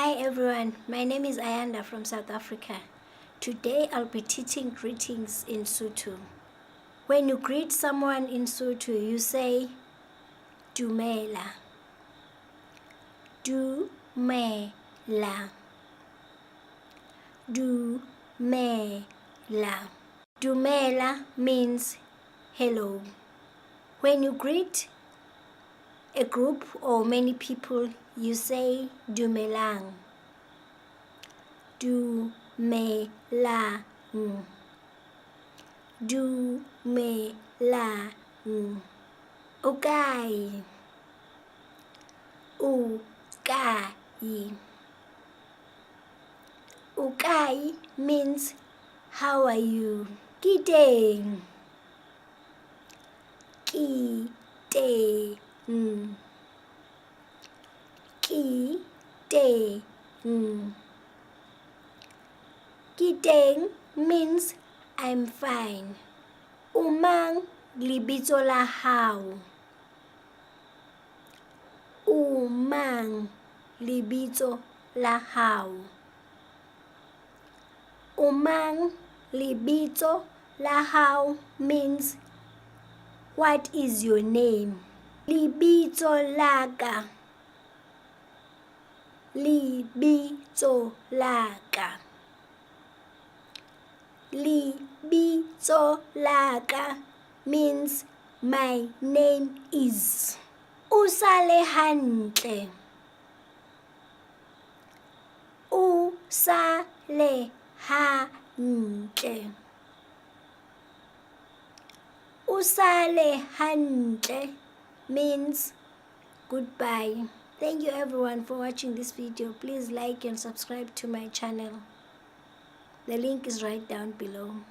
Hi everyone, my name is Ayanda from South Africa. Today I'll be teaching greetings in Sotho. When you greet someone in Sotho, you say Dumela. Dumela. Dumela. Dumela means hello. When you greet a group or many people, you say Dumelang. Dumelang. Dumelang. Okay. Okay. Okay means how are you? Ke teng. Ke teng. Ke teng. Ke teng means I'm fine. O mang lebitso la hao? O mang lebitso la hao? O mang lebitso la hao means what is your name? Lebitso la ka. Lebitso la ka. Lebitso la ka means my name is. O sale hantle. O sale hantle. O sale hantle means goodbye. Thank you everyone for watching this video. Please like and subscribe to my channel. The link is right down below.